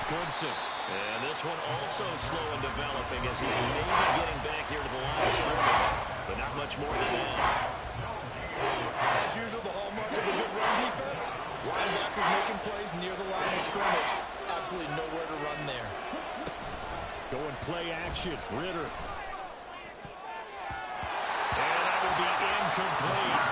Goodson. And this one also slow in developing as he's maybe getting back here to the line of scrimmage, but not much more than that. As usual, the hallmark of a good run defense, linebackers making plays near the line of scrimmage. Absolutely nowhere to run there. Going play action, Ritter. And that will be incomplete.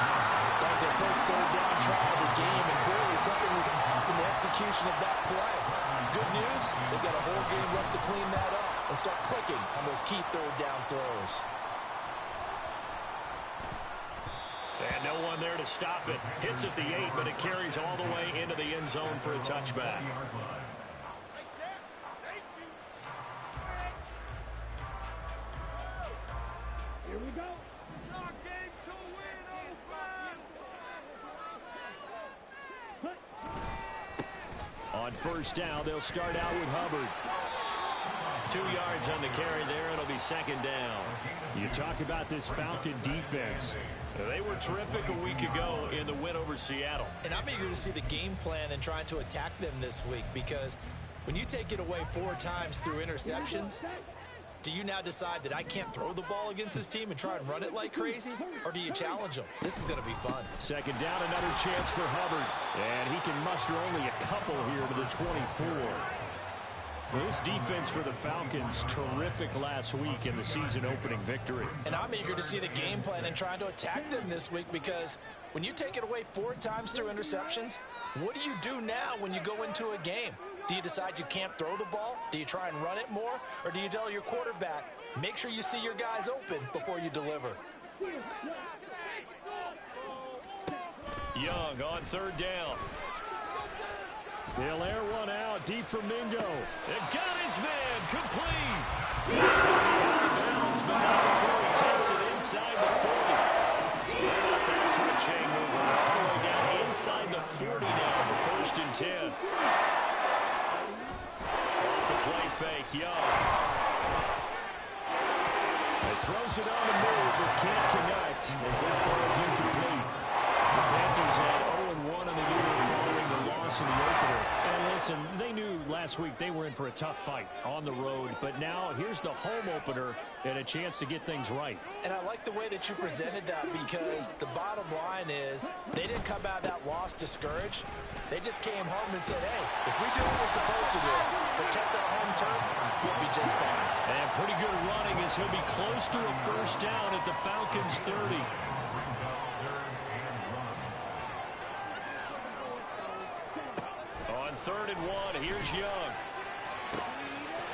That was their first third down try of the game, and clearly something was off in the execution of that play. Good news, they've got a whole game left to clean that up and start clicking on those key third down throws. And no one there to stop it. Hits at the 8, but it carries all the way into the end zone for a touchback. Here we go. On first down, they'll start out with Hubbard. 2 yards on the carry there. It'll be second down. You talk about this Falcon defense. They were terrific a week ago in the win over Seattle. And I'm eager to see the game plan and trying to attack them this week, because when you take it away 4 times through interceptions, do you now decide that I can't throw the ball against this team and try and run it like crazy? Or do you challenge them? This is going to be fun. Second down, another chance for Hubbard. And he can muster only a couple here to the 24. This defense for the Falcons, terrific last week in the season-opening victory. And I'm eager to see the game plan and trying to attack them this week, because when you take it away 4 times through interceptions, what do you do now when you go into a game? Do you decide you can't throw the ball? Do you try and run it more? Or do you tell your quarterback, make sure you see your guys open before you deliver? Young on third down. They'll air one out deep for Mingo. It got his man complete. He's going to be out of bounds, but not before he takes it inside the 40. So they're out there for a chain mover. All the way down inside the 40 now for first and 10. Off the play fake, Young. It throws it on the move, but can't connect as that falls incomplete. The Panthers had 0-1 on the year following the loss in the opener. And listen, they knew last week they were in for a tough fight on the road, but now here's the home opener and a chance to get things right. And I like the way that you presented that, because the bottom line is they didn't come out of that loss discouraged. They just came home and said, hey, if we do what we're supposed to do, protect our home turf, we'll be just fine. And pretty good running as he'll be close to a first down at the Falcons' 30. On 3rd and 1, here's Young.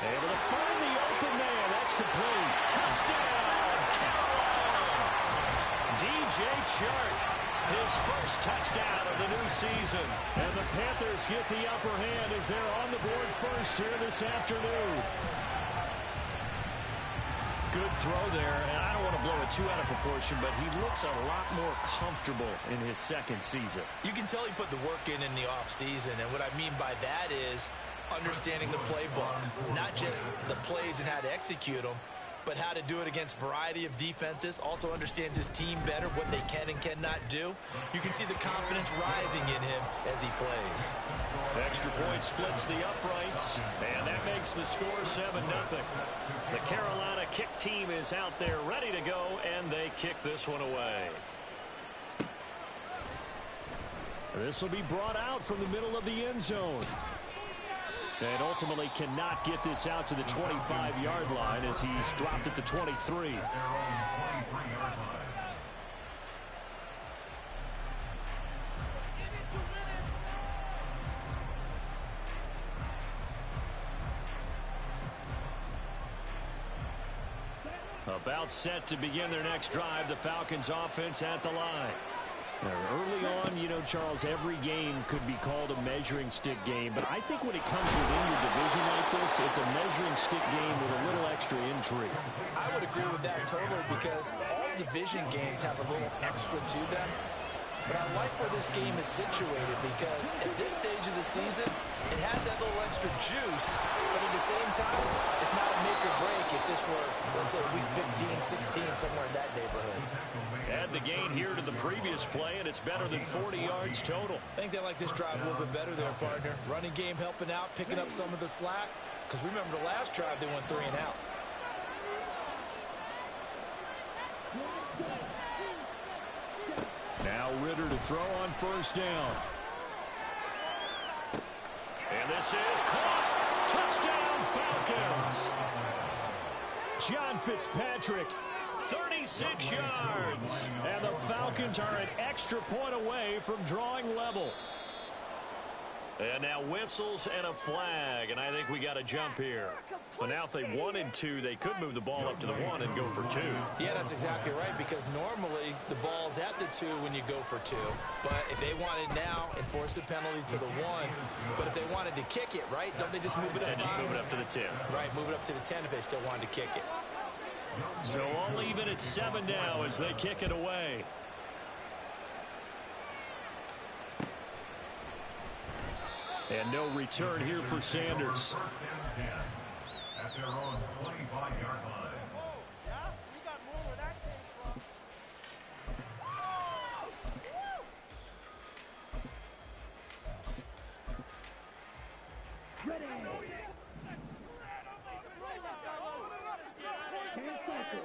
Able to find the open man. That's complete. Touchdown, Carolina. DJ Chark, his first touchdown of the new season. And the Panthers get the upper hand as they're on the board first here this afternoon. Good throw there, and I don't want to blow it too out of proportion, but he looks a lot more comfortable in his second season. You can tell he put the work in the offseason, and what I mean by that is understanding the playbook, not just the plays and how to execute them, but how to do it against a variety of defenses. Also understands his team better, what they can and cannot do. You can see the confidence rising in him as he plays. Extra point splits the uprights, and that makes the score 7-0. The Carolina kick team is out there ready to go, and they kick this one away. This will be brought out from the middle of the end zone. And ultimately cannot get this out to the 25-yard line as he's dropped at the 23. About set to begin their next drive, the Falcons offense at the line. Early on, you know, Charles, every game could be called a measuring stick game, but I think when it comes within your division like this, it's a measuring stick game with a little extra intrigue. I would agree with that totally, because all division games have a little extra to them. But I like where this game is situated because at this stage of the season, it has that little extra juice, but at the same time, it's not a make or break if this were, let's say, week 15, 16, somewhere in that neighborhood. Add the gain here to the previous play, and it's better than 40 yards total. I think they like this drive a little bit better there, partner. Running game helping out, picking up some of the slack. Because remember, the last drive, they went 3 and out. Now Ritter to throw on first down. And this is caught. Touchdown, Falcons. John Fitzpatrick, 36 yards. And the Falcons are an extra point away from drawing level. And now whistles and a flag, and I think we got a jump here. But now if they wanted to, they could move the ball up to the 1 and go for 2. Yeah, that's exactly right, because normally the ball's at the 2 when you go for 2. But if they wanted now, enforce the penalty to the 1. But if they wanted to kick it, right, don't they just move it up? And just move it up to the 10. Right, move it up to the 10 if they still wanted to kick it. So all even at 7 now as they kick it away. And no return here for Sanders. At their own 25-yard line. Ready. 10 seconds.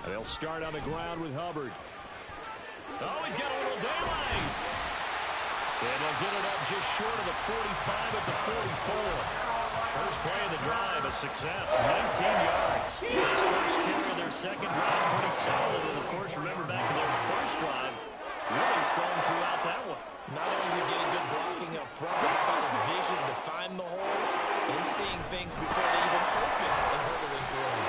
They'll start on the ground with Hubbard. Oh, he's got a little daylight. And they'll get it up just short of the 45 at the 44. First play of the drive, a success, 19 yards. His first carry of their second drive, pretty solid. And, of course, remember back in their first drive, really strong throughout that one. Not only is he getting good blocking up front, but how about his vision to find the holes? And he's seeing things before they even open and hurdling through them.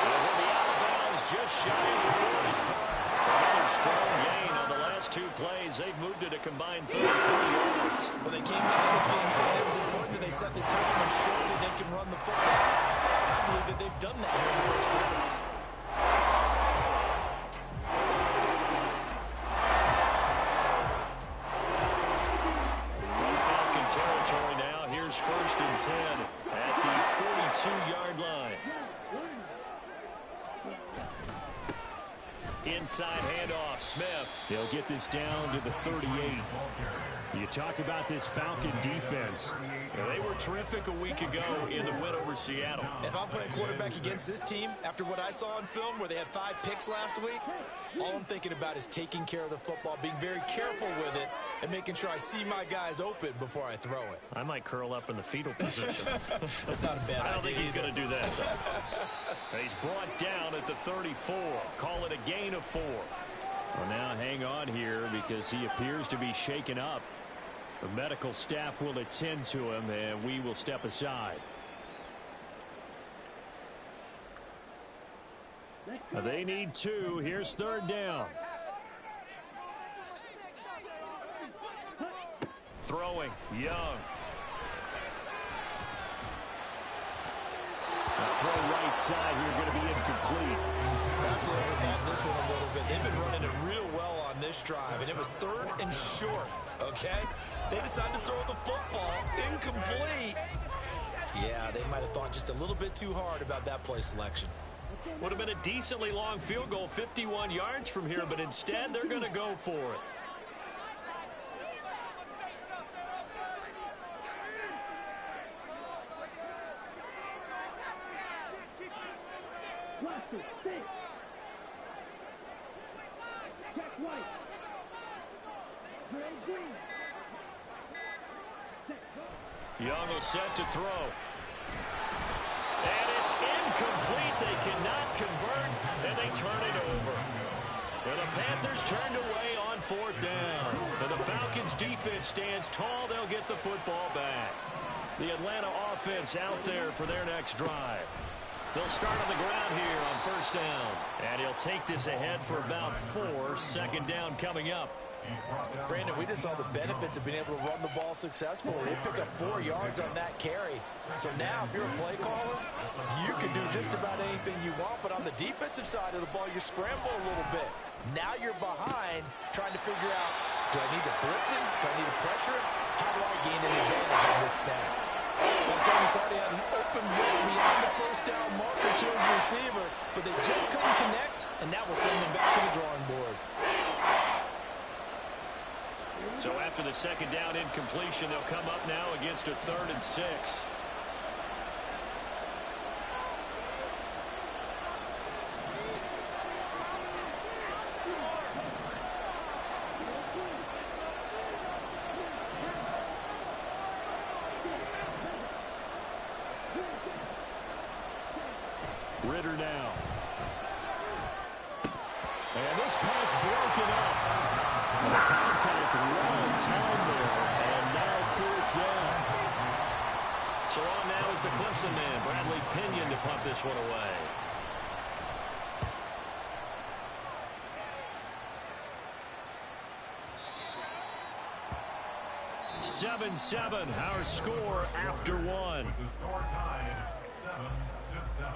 He'll be out of bounds just shy of the 40. Another strong gain on the last 2 plays. They've moved it a combined 34 yards. Well, they came into this game saying it was important that they set the tone and show that they can run the football. I believe that they've done that here in the first quarter. From Falcon territory now, here's 1st and 10 at the 42-yard line. Inside handoff, Smith. They'll get this down to the 38. You talk about this Falcon defense. They were terrific a week ago in the win over Seattle. If I'm playing quarterback against this team, after what I saw in film where they had 5 picks last week, all I'm thinking about is taking care of the football, being very careful with it, and making sure I see my guys open before I throw it. I might curl up in the fetal position. That's not a bad idea. I don't think he's going to do that, though. He's brought down at the 34. Call it a gain of 4. Well, now hang on here because he appears to be shaken up. The medical staff will attend to him, and we will step aside. They need 2. Here's 3rd down. Throwing, Young. Throw right side here, going to be incomplete. Perhaps they overthought this one a little bit. They've been running it real well on this drive, and it was 3rd and short, okay? They decided to throw the football incomplete. Yeah, they might have thought just a little bit too hard about that play selection. Would have been a decently long field goal, 51 yards from here, but instead they're going to go for it. Young will set to throw. And it's incomplete. They cannot convert, and they turn it over. And the Panthers turned away on 4th down. And the Falcons' defense stands tall. They'll get the football back. The Atlanta offense out there for their next drive. They'll start on the ground here on 1st down. And he'll take this ahead for about 4. 2nd down coming up. Brandon, we just saw the benefits of being able to run the ball successfully. They pick up 4 yards on that carry. So now, if you're a play caller, you can do just about anything you want. But on the defensive side of the ball, you scramble a little bit. Now you're behind, trying to figure out, do I need to blitz him? Do I need to pressure him? How do I gain an advantage on this snap? Well, Sean thought he had an open way beyond the first down marker to his receiver, but they just couldn't connect, and that will send them back to the drawing board. So after the second down incompletion, they'll come up now against a 3rd and 6. Ritter now. And this pass broken up. And the contact long time there. And now 4th down. So on now is the Clemson man, Bradley Pinion, to punt this one away. Seven, our score after 1. With the score tied 7-7.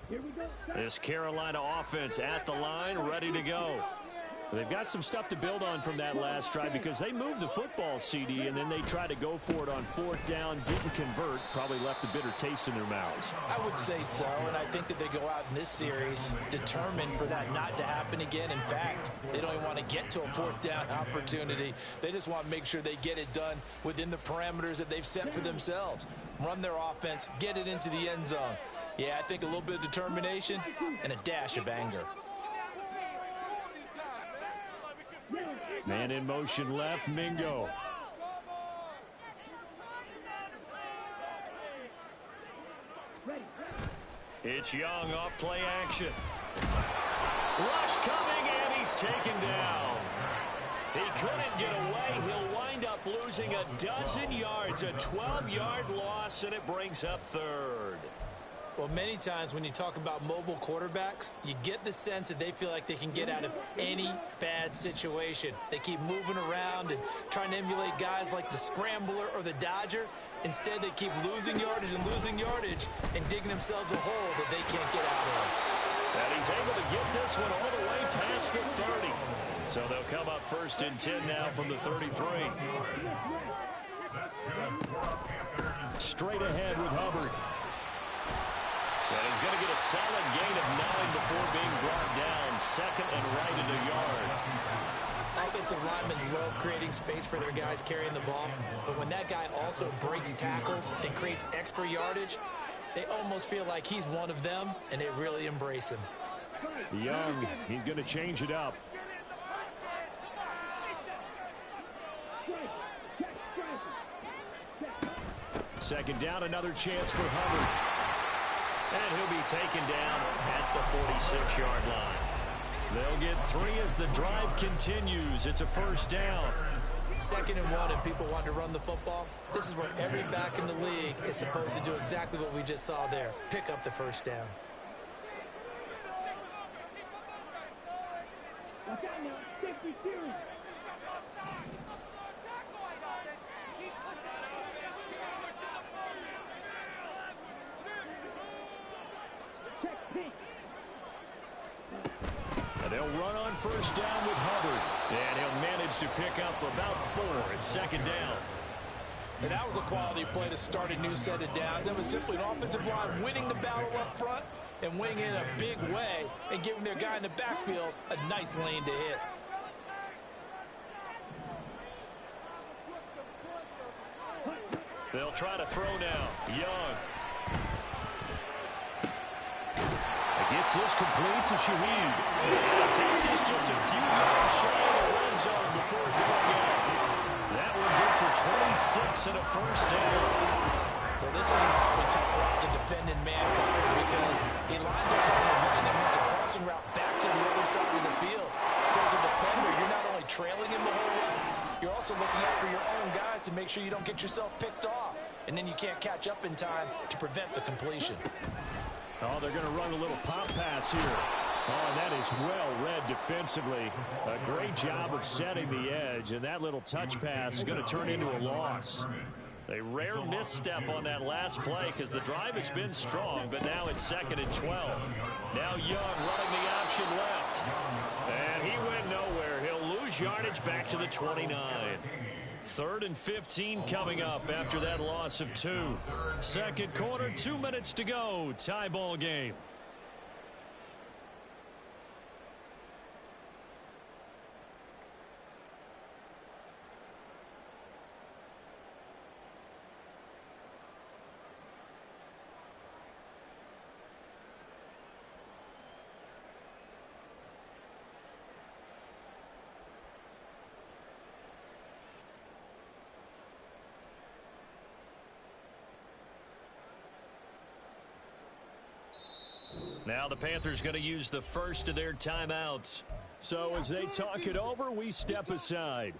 Here we go. This Carolina offense at the line, ready to go. They've got some stuff to build on from that last drive because they moved the football, CD, and then they tried to go for it on 4th down, didn't convert, probably left a bitter taste in their mouths. I would say so, and I think that they go out in this series determined for that not to happen again. In fact, they don't even want to get to a 4th down opportunity. They just want to make sure they get it done within the parameters that they've set for themselves. Run their offense, get it into the end zone. Yeah, I think a little bit of determination and a dash of anger. Man in motion left, Mingo. It's Young off play action. Rush coming, and he's taken down. He couldn't get away. He'll wind up losing a dozen yards, a 12-yard loss, and it brings up 3rd. Well, many times when you talk about mobile quarterbacks, you get the sense that they feel like they can get out of any bad situation. They keep moving around and trying to emulate guys like the Scrambler or the Dodger. Instead, they keep losing yardage and digging themselves a hole that they can't get out of. And he's able to get this one all the way past the 30. So they'll come up 1st and 10 now from the 33. Straight ahead with Hubbard. And he's going to get a solid gain of 9 before being brought down. 2nd and right in the yard. Offensive linemen love creating space for their guys carrying the ball. But when that guy also breaks tackles and creates extra yardage, they almost feel like he's one of them, and they really embrace him. Young, he's going to change it up. Second down, another chance for Hubbard. And he'll be taken down at the 46-yard line. They'll get 3 as the drive continues. It's a 1st down. 2nd and 1, and people want to run the football. This is where every back in the league is supposed to do exactly what we just saw there. Pick up the 1st down. Watch out now. Safety series. And they'll run on 1st down with Hubbard. And he'll manage to pick up about 4 at 2nd down. And that was a quality play to start a new set of downs. That was simply an offensive line winning the battle up front and winning in a big way and giving their guy in the backfield a nice lane to hit. They'll try to throw now. Young. Gets this complete to Shaheed. Texas just a few yards shy of the red zone before going out. That will good for 26 and a 1st down. Well, this is an awfully tough route to defend in man coverage because he lines up on the right and then runs a crossing route back to the other side of the field. So as a defender, you're not only trailing him the whole way, you're also also looking out for your own guys to make sure you don't get yourself picked off. And then you can't catch up in time to prevent the completion. Oh, they're going to run a little pop pass here. Oh, and that is well read defensively. A great job of setting the edge, and that little touch pass is going to turn into a loss. A rare misstep on that last play because the drive has been strong, but now it's 2nd and 12. Now Young running the option left. And he went nowhere. He'll lose yardage back to the 29. 3rd and 15 coming up after that loss of 2. Second quarter, 2 minutes to go. Tie ball game. Now the Panthers going to use the first of their timeouts. So as they talk it over, we step aside.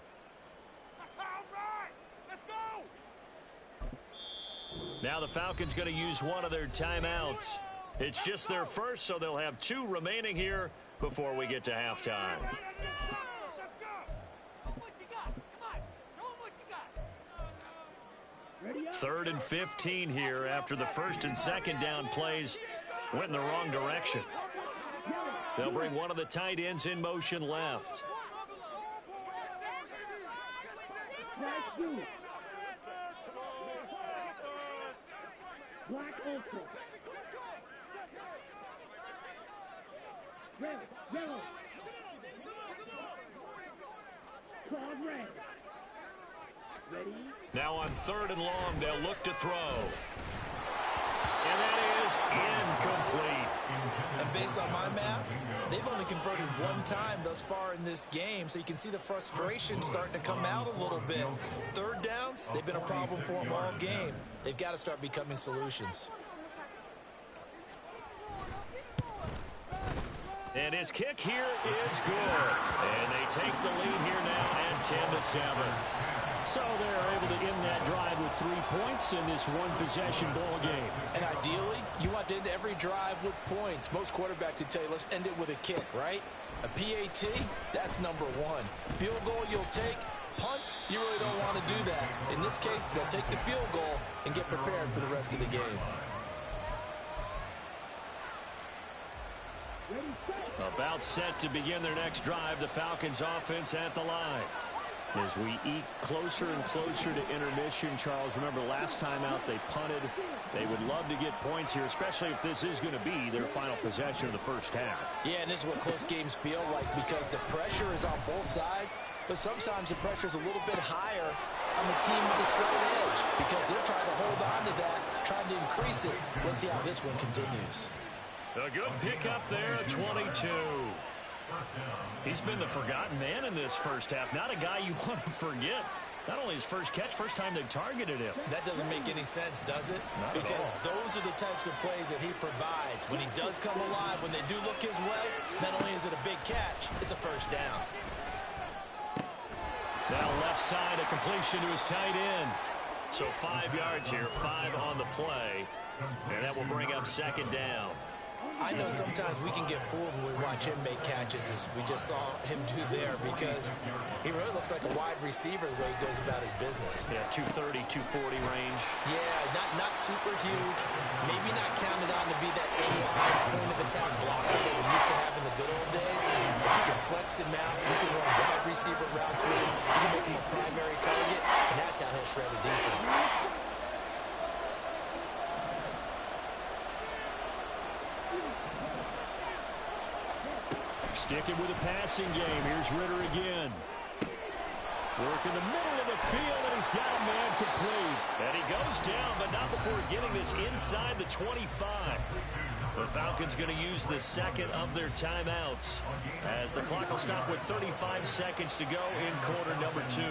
All right, let's go. Now the Falcons going to use one of their timeouts. It's just their first, so they'll have 2 remaining here before we get to halftime. Let's go. What you got? Come on, show 'em what you got. Ready up. 3rd and 15 here after the 1st and 2nd down plays went in the wrong direction. They'll bring one of the tight ends in motion left. Nice dude. Black ultra. Red, yellow. Claude red. Ready? Now on 3rd and long, they'll look to throw. And that is incomplete. And based on my math, they've only converted 1 time thus far in this game, so you can see the frustration starting to come out a little bit. 3rd downs, they've been a problem for them all game. They've got to start becoming solutions. And his kick here is good. And they take the lead here now at 10-7. So they're able to end that drive with 3 points in this one-possession ball game. And ideally, you want to end every drive with points. Most quarterbacks would tell you, let's end it with a kick, right? A PAT, that's number 1. Field goal you'll take. Punts, you really don't want to do that. In this case, they'll take the field goal and get prepared for the rest of the game. About set to begin their next drive, the Falcons offense at the line. As we eat closer and closer to intermission, Charles, remember last time out they punted. They would love to get points here, especially if this is going to be their final possession of the first half. Yeah, and this is what close games feel like because the pressure is on both sides, but sometimes the pressure is a little bit higher on the team with the slight edge because they're trying to hold on to that, trying to increase it. Let's see how this one continues. A good pickup there, 22. He's been the forgotten man in this first half. Not a guy you want to forget. Not only his first catch, first time they've targeted him. That doesn't make any sense, does it? Because those are the types of plays that he provides. When he does come alive, when they do look his way, not only is it a big catch, it's a first down. Now left side, a completion to his tight end. So 5 yards here, 5 on the play. And that will bring up 2nd down. I know sometimes we can get fooled when we watch him make catches, as we just saw him do there, because he really looks like a wide receiver the way he goes about his business. Yeah, 230, 240 range. Yeah, not super huge. Maybe not counted on to be that in-line point-of-attack blocker that we used to have in the good old days, but you can flex him out. You can run wide receiver routes with him. You can make him a primary target, and that's how he'll shred a defense. Sticking with the passing game. Here's Ritter again. Work in the middle of the field, and he's got a man complete. And he goes down, but not before getting this inside the 25. The Falcons going to use the 2nd of their timeouts as the clock will stop with 35 seconds to go in quarter number 2.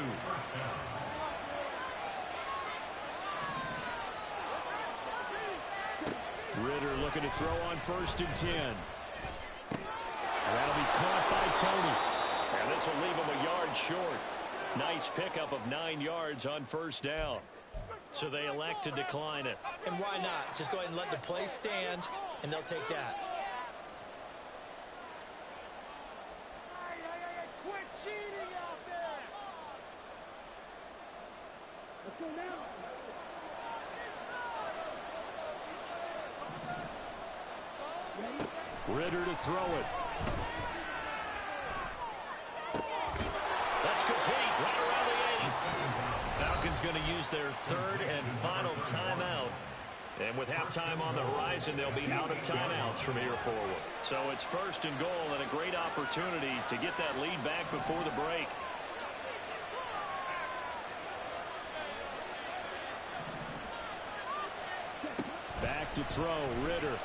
Ritter looking to throw on 1st and 10. That'll be caught by Tony. And this will leave him a yard short. Nice pickup of 9 yards on first down. So they elect to decline it. And why not? Just go ahead and let the play stand, and they'll take that. Quit cheating out there! Let's go now. Ritter to throw it. That's complete right around the 8. Falcons going to use their third and final timeout. And with halftime on the horizon, they'll be out of timeouts from here forward. So it's first and goal and a great opportunity to get that lead back before the break. Back to throw, Ritter.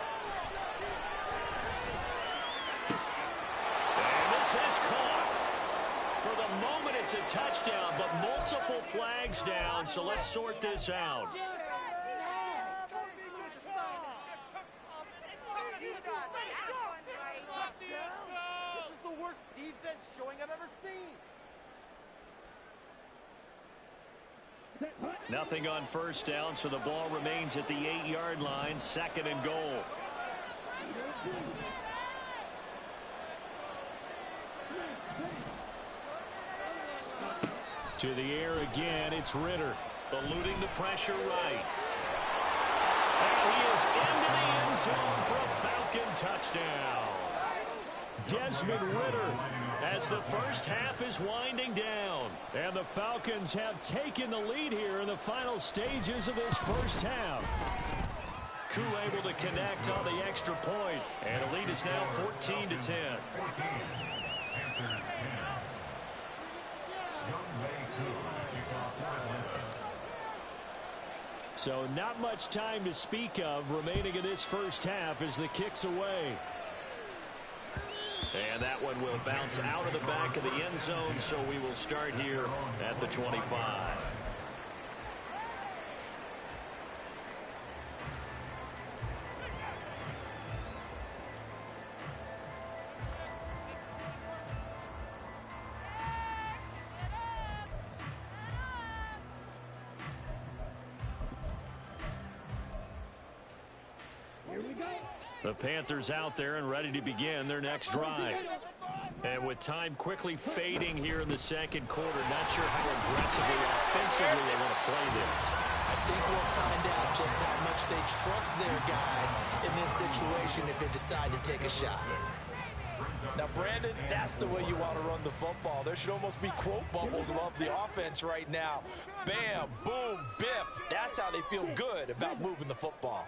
And this is caught. For the moment, it's a touchdown, but multiple flags down, so let's sort this out. This is the worst defense showing I've ever seen. Nothing on first down, so the ball remains at the 8-yard line, second and goal. To the air again, it's Ritter, eluding the pressure right. And he is into the end zone for a Falcon touchdown. Desmond Ritter, as the first half is winding down. And the Falcons have taken the lead here in the final stages of this first half. Koo able to connect on the extra point, and the lead is now 14-10. 14. Panthers 10. So not much time to speak of remaining in this first half as the kick's away. And that one will bounce out of the back of the end zone, so we will start here at the 25. The Panthers out there and ready to begin their next drive. And with time quickly fading here in the second quarter, not sure how aggressively, offensively they want to play this. I think we'll find out just how much they trust their guys in this situation if they decide to take a shot. Now, Brandon, that's the way you want to run the football. There should almost be quote bubbles above the offense right now. Bam, boom, biff. That's how they feel good about moving the football.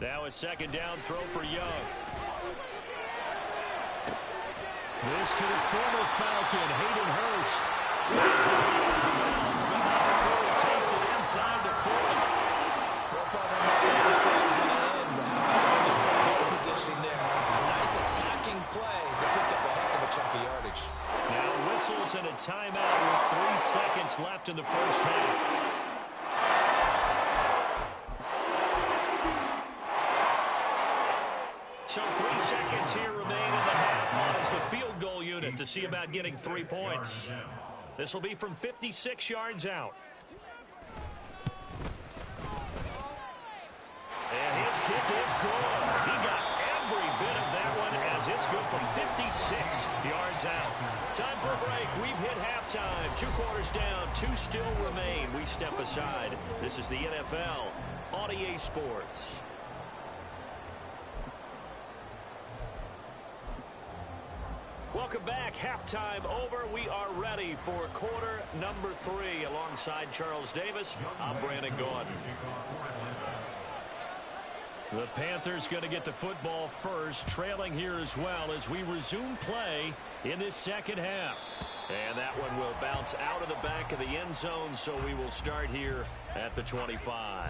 Now a second down throw for Young. This to the former Falcon, Hayden Hurst. But not before he takes it inside the 40. Well, partner, I'm not sure this drive's going to end, but how about the field position there? A nice attacking play that picked up a heck of a chunk of yardage. Now whistles and a timeout with 3 seconds left in the first half. So 3 seconds here remain in the half on as the field goal unit to see about getting 3 points. This will be from 56 yards out. And his kick is good. He got every bit of that one as it's good from 56 yards out. Time for a break. We've hit halftime. 2 quarters down. 2 still remain. We step aside. This is the NFL on EA Sports. Welcome back. Halftime over. We are ready for quarter number 3. Alongside Charles Davis, I'm Brandon Gordon. The Panthers going to get the football first, trailing here as well as we resume play in this second half. And that one will bounce out of the back of the end zone, so we will start here at the 25.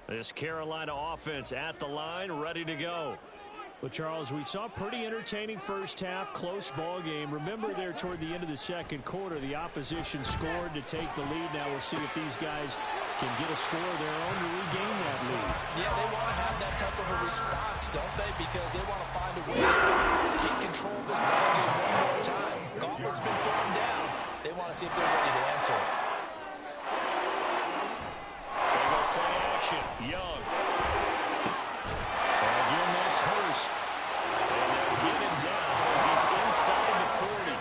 This Carolina offense at the line, ready to go. Well, Charles, we saw a pretty entertaining first half, close ball game. Remember there toward the end of the second quarter, the opposition scored to take the lead. Now we'll see if these guys can get a score of their own to regain that lead. Yeah, they want to have that type of a response, don't they? Because they want to find a way to take control of this ball game one more time. Gauntlet's been thrown down. They want to see if they're ready to answer it. They go play action. Young. Again, that's Hurst. And they'll get him down as he's inside the 40.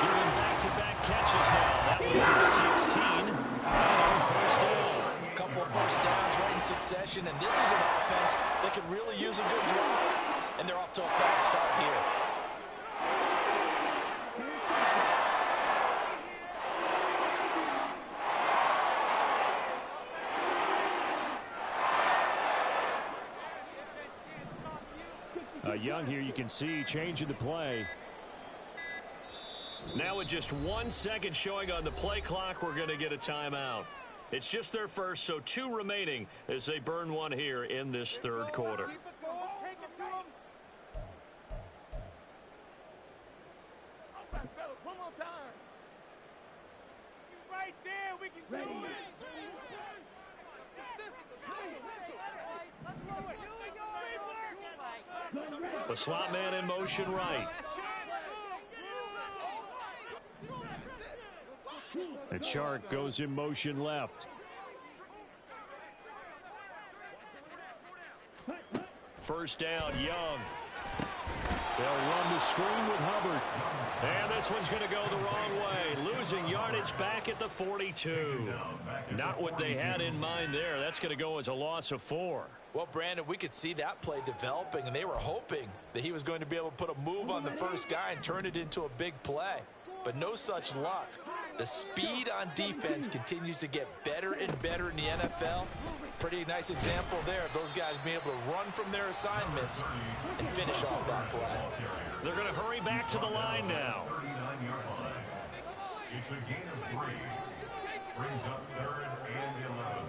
Giving back-to-back catches now. That one for 16. And first down. A couple of first downs right in succession, and this is an offense that could really use a good drive. And they're off to a fast start here. Young here, you can see changing the play. Now with just 1 second showing on the play clock, we're going to get a timeout. It's just their first, so 2 remaining as they burn one here in this third quarter. One more time. Right there, we can do it. The slot man in motion right. And Chark goes in motion left. First down, Young. They'll run the screen with Hubbard. And this one's going to go the wrong way. Losing yardage back at the 42. Not what they had in mind there. That's going to go as a loss of 4. Well, Brandon, we could see that play developing, and they were hoping that he was going to be able to put a move on the first guy and turn it into a big play. But no such luck. The speed on defense continues to get better and better in the NFL. Pretty nice example there of those guys being able to run from their assignments and finish off that play. They're going to hurry back to the line now. It's a gain of 3. Brings up 3rd and 11.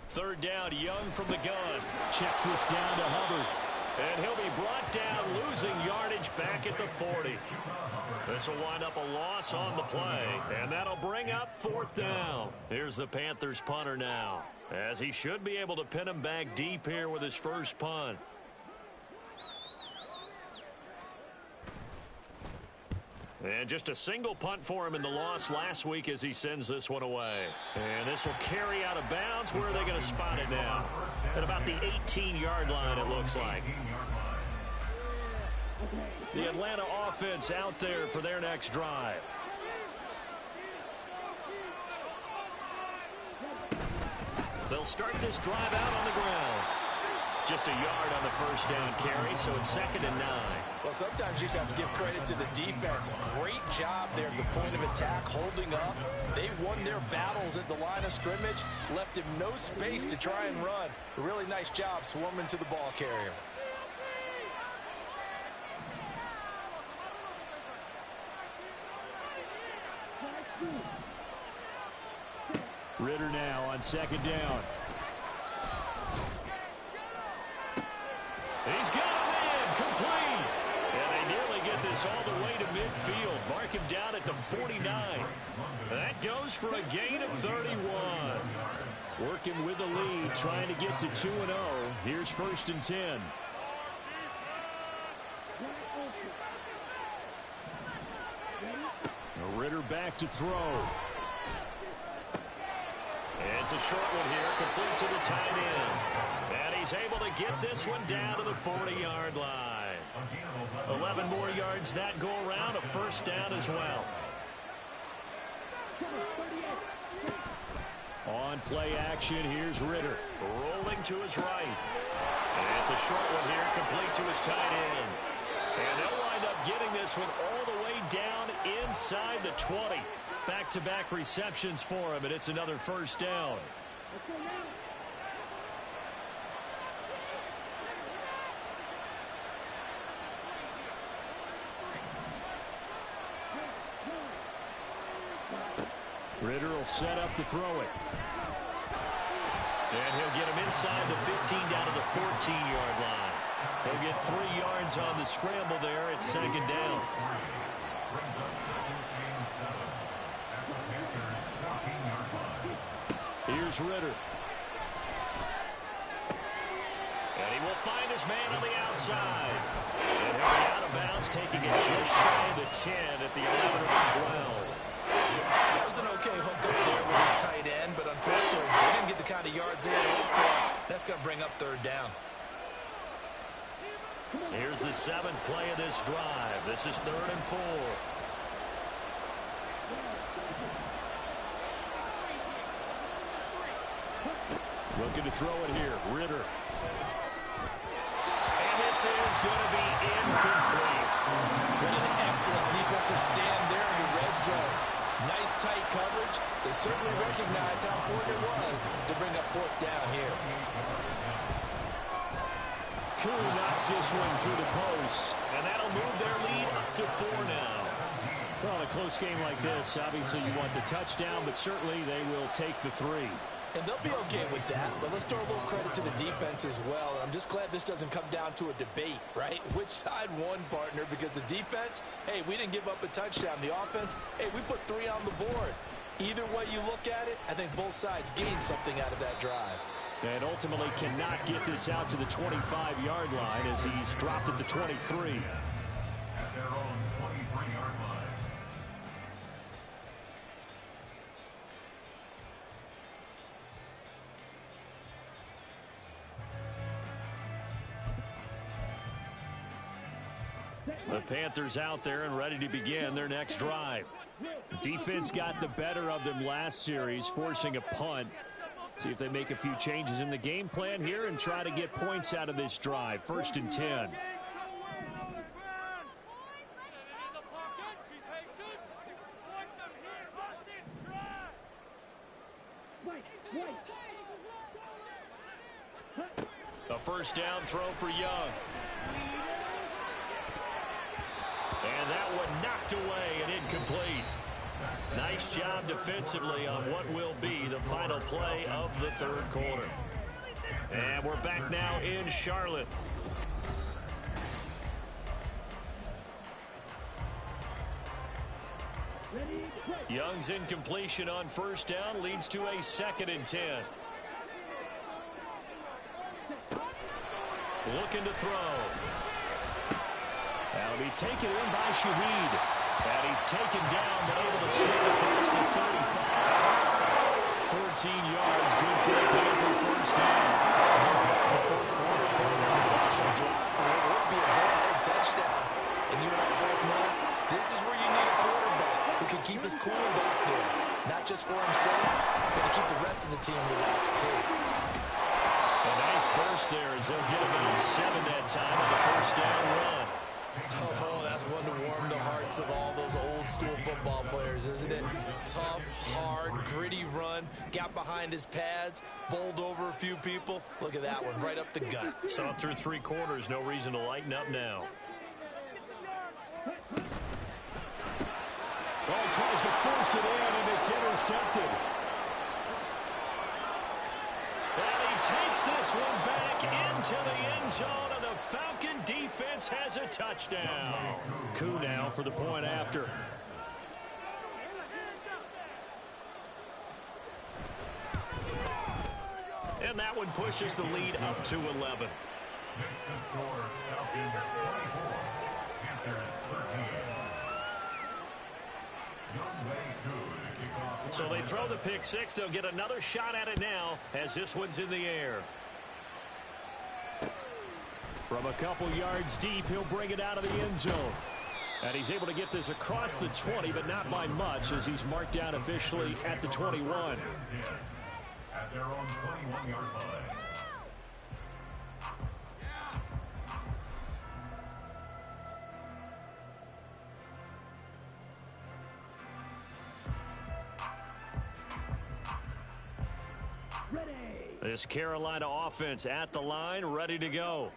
Third down, Young from the gun. Checks this down to Hubbard. And he'll be brought down, losing yardage back at the 40. This will wind up a loss on the play, and that'll bring up 4th down. Here's the Panthers punter now, as he should be able to pin him back deep here with his first punt. And just a single punt for him in the loss last week as he sends this one away. And this will carry out of bounds. Where are they going to spot it now? At about the 18-yard line, it looks like. The Atlanta offense out there for their next drive. They'll start this drive out on the ground. Just a yard on the first down carry, so it's 2nd and 9. Well, sometimes you just have to give credit to the defense. Great job there at the point of attack, holding up. They won their battles at the line of scrimmage, left him no space to try and run. A really nice job swarming to the ball carrier. Ritter now on 2nd down. He's got him in, complete. And they nearly get this all the way to midfield. Mark him down at the 49. That goes for a gain of 31. Working with the lead, trying to get to 2-0. Here's 1st and 10. Ritter back to throw. It's a short one here, complete to the tight end. And he's able to get this one down to the 40-yard line. 11 more yards that go around, a first down as well. On play action, here's Ritter. Rolling to his right. And it's a short one here, complete to his tight end. And they'll wind up getting this one all the way down inside the 20. Back-to-back receptions for him, and it's another first down. Ritter will set up to throw it. And he'll get him inside the 15 down to the 14-yard line. He'll get 3 yards on the scramble there. It's second down. Here's Ritter. And he will find his man on the outside. And he'll be out of bounds, taking it just shy of the 10 at the 11 or the 12. That was an okay hook up there with his tight end, but unfortunately, they didn't get the kind of yards they had hoped for. That's going to bring up third down. Here's the 7th play of this drive. This is 3rd and 4. Looking to throw it here. Ritter. And this is going to be incomplete. What an excellent defensive stand there in the red zone. Nice tight coverage. They certainly recognized how important it was to bring up 4th down here. Koo knocks this one through the post. And that'll move their lead up to 4 now. Well, in a close game like this, obviously you want the touchdown, but certainly they will take the 3. And they'll be okay with that, but let's throw a little credit to the defense as well. I'm just glad this doesn't come down to a debate, right? Which side won, partner? Because the defense, hey, we didn't give up a touchdown. The offense, hey, we put 3 on the board. Either way you look at it, I think both sides gained something out of that drive. And ultimately cannot get this out to the 25-yard line as he's dropped at the 23. At their own 23-yard line. The Panthers out there and ready to begin their next drive. Defense got the better of them last series, forcing a punt. See if they make a few changes in the game plan here and try to get points out of this drive. 1st and 10. A 1st down throw for Young. And that one knocked away and incomplete. Nice job defensively on what will be the final play of the 3rd quarter. And we're back now in Charlotte. Young's incompletion on 1st down leads to a 2nd and 10. Looking to throw. That'll be taken in by Shaheed. And he's taken down, but able to slip across the 35. 14 yards, good for the Panther 1st down. The 4th quarter, watching drive for what would be a go-ahead touchdown. And you and I both know this is where you need a quarterback who can keep his cool back there. Not just for himself, but to keep the rest of the team relaxed too. A nice burst there as they'll get about 7 that time on the 1st down run. Oh, that's one to warm the hearts of all those old school football players, isn't it? Tough, hard, gritty run, got behind his pads, bowled over a few people. Look at that one, right up the gut. So through 3 quarters, no reason to lighten up now. Well, he tries to force it in, and it's intercepted. And he takes this one back into the end zone, and the Falcon defense has a touchdown. Koo now for the point after. And that one pushes the lead up to 11. Makes the score Falcons 24, Panthers 13. So they throw the pick 6. They'll get another shot at it now as this one's in the air. From a couple yards deep, he'll bring it out of the end zone. And he's able to get this across the 20, but not by much as he's marked down officially at the 21. At their own 21-yard line. This Carolina offense at the line, ready to go.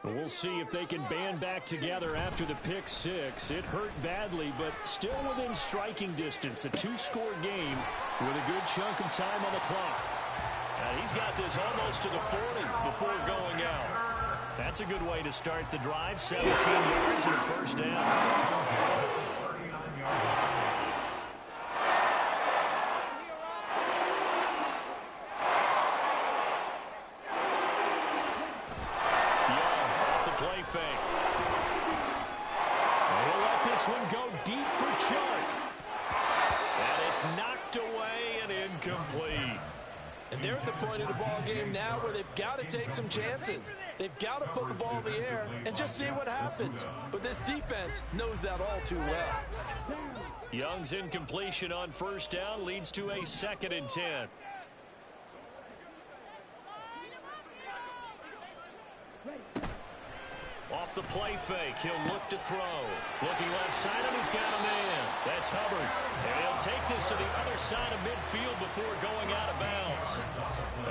We'll see if they can band back together after the pick six. It hurt badly, but still within striking distance. A two-score game with a good chunk of time on the clock. And he's got this almost to the 40 before going out. That's a good way to start the drive. 17 yards and a first down. Fake. And he'll let this one go deep for Chark. And it's knocked away and incomplete. And they're at the point of the ball game now where they've got to take some chances. They've got to put the ball in the air and just see what happens. But this defense knows that all too well. Young's incompletion on first down leads to a 2nd and 10. Off the play fake, he'll look to throw. Looking left side, and he's got a man. That's Hubbard. And he'll take this to the other side of midfield before going out of bounds.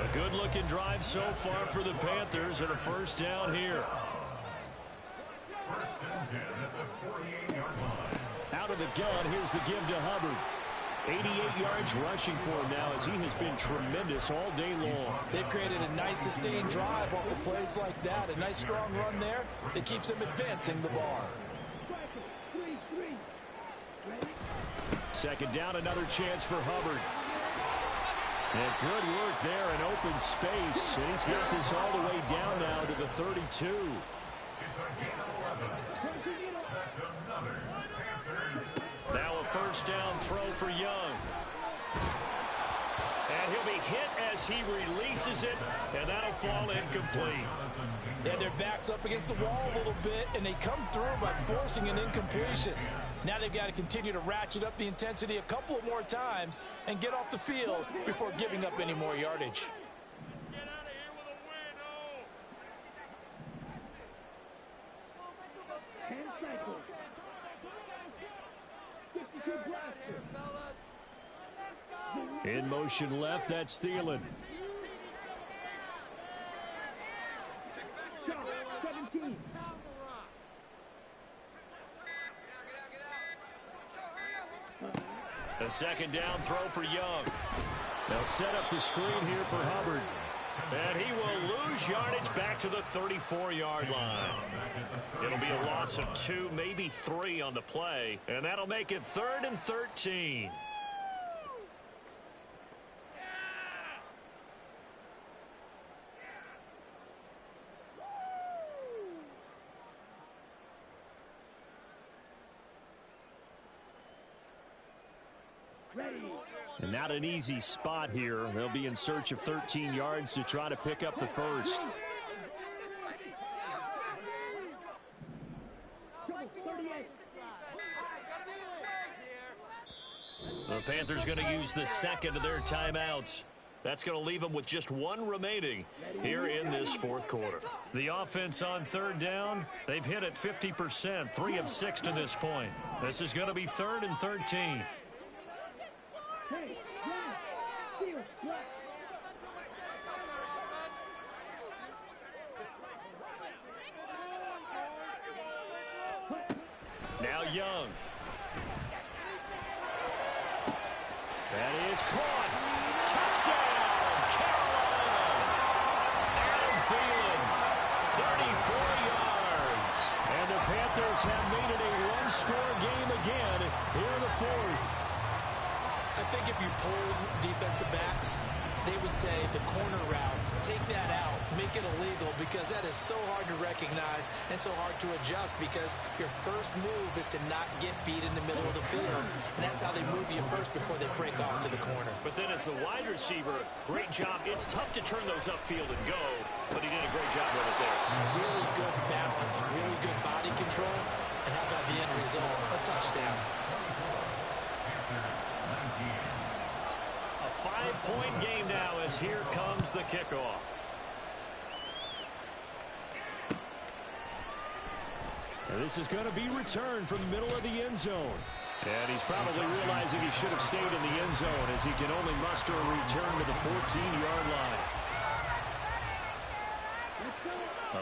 A good-looking drive so far for the Panthers, and a first down here. First and 10 at the 48-yard line. Out of the gun, here's the give to Hubbard. 88 yards rushing for him now as he has been tremendous all day long. They've created a nice sustained drive off of plays like that. A nice strong run there that keeps them advancing the bar. 2nd down, another chance for Hubbard. And good work there in open space. And he's got this all the way down now to the 32. It's a gain of 11. That's another Panthers. Now a first down throw for Young. And he'll be hit as he releases it, and that'll fall incomplete. Yeah, their back's up against the wall a little bit, and they come through by forcing an incompletion. Now they've got to continue to ratchet up the intensity a couple of more times and get off the field before giving up any more yardage. Get out of here with a win, In motion left, that's Thielen. A 2nd down throw for Young. They'll set up the screen here for Hubbard. And he will lose yardage back to the 34-yard line. It'll be a loss of 2, maybe 3 on the play. And that'll make it 3rd and 13. And not an easy spot here. They'll be in search of 13 yards to try to pick up the first. The Panthers going to use the 2nd of their timeouts. That's going to leave them with just 1 remaining here in this 4th quarter. The offense on 3rd down, they've hit it 50%, 3 of 6 to this point. This is going to be 3rd and 13. Now Young. That is caught. Touchdown, Carolina. Adam Thielen, 34 yards. And the Panthers have made it a 1-score game again here in the 4th. I think if you polled defensive backs, they would say the corner route, take that out, make it illegal, because that is so hard to recognize and so hard to adjust, because your first move is to not get beat in the middle of the field, and that's how they move you first before they break off to the corner. But then as the wide receiver, great job. It's tough to turn those upfield and go, but he did a great job with it there. Really good balance, really good body control, and how about the end result? A touchdown. A 5-point game now as here comes the kickoff. And this is going to be returned from the middle of the end zone. And he's probably realizing he should have stayed in the end zone as he can only muster a return to the 14-yard line.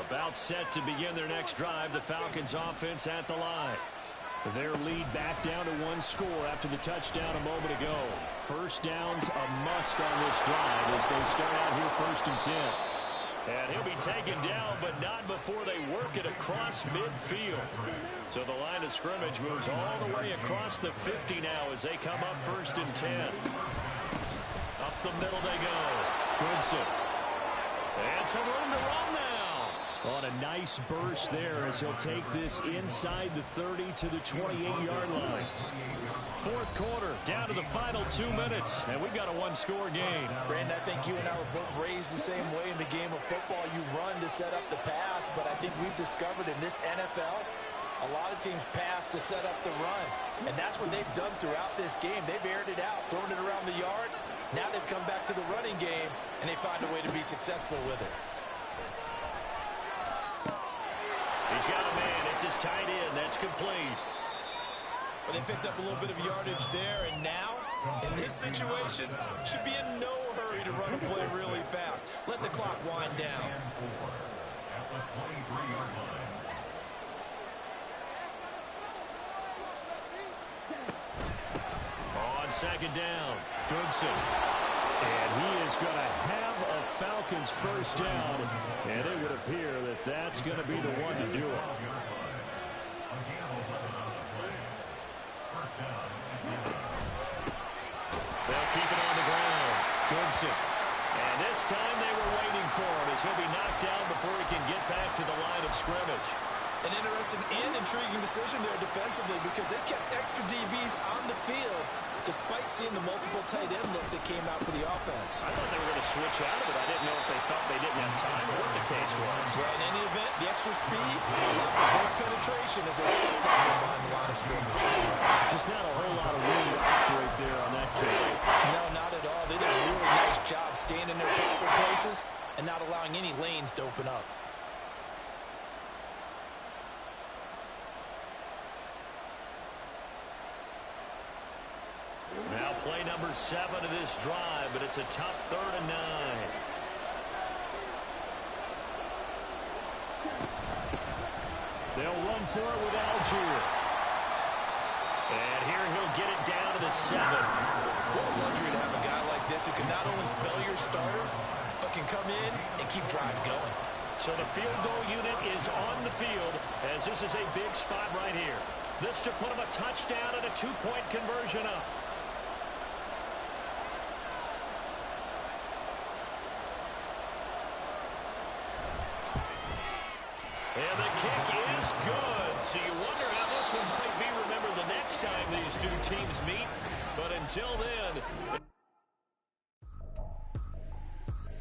About Now it's set to begin their next drive. The Falcons offense at the line. Their lead back down to one score after the touchdown a moment ago. First down's a must on this drive as they start out here 1st and 10. And he'll be taken down, but not before they work it across midfield. So the line of scrimmage moves all the way across the 50 now as they come up 1st and 10. Up the middle they go. Goodson. And some room to run now. On a nice burst there as he'll take this inside the 30 to the 28-yard line. 4th quarter, down to the final 2 minutes, and we've got a one-score game. Brandon, I think you and I were both raised the same way in the game of football. You run to set up the pass, but I think we've discovered in this NFL, a lot of teams pass to set up the run, and that's what they've done throughout this game. They've aired it out, thrown it around the yard. Now they've come back to the running game, and they find a way to be successful with it. He's got a man. It's his tight end. That's complete. Well, they picked up a little bit of yardage there, and now, in this situation, should be in no hurry to run a play really fast. Let the clock wind down. At the 23-yard line. On 2nd down, Goodson. And he is going to have a Falcons first down, and it would appear that that's going to be the one to do it. They'll keep it on the ground. Goodson. And this time they were waiting for him as he'll be knocked down before he can get back to the line of scrimmage. An interesting and intriguing decision there defensively because they kept extra DBs on the field despite seeing the multiple tight end look that came out for the offense. I thought they were going to switch out of it. I didn't know if they felt they didn't have time or what the case was. Well, in any event, the extra speed allowed for great penetration as they stepped out behind the line of scrimmage. Just not a whole lot of room to operate there on that kick. No, not at all. They did a really nice job staying in their proper places and not allowing any lanes to open up. Now play number 7 of this drive, but it's a tough 3rd and 9. They'll run for it with Algier. And here he'll get it down to the 7. What a luxury to have a guy like this who can not only spell your starter, but can come in and keep drives going. So the field goal unit is on the field as this is a big spot right here. This to put him a touchdown and a 2-point conversion up. And the kick is good. So you wonder how this one might be remembered the next time these two teams meet. But until then...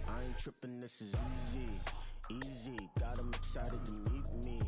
I ain't tripping, this is easy. Easy, got them excited to meet me.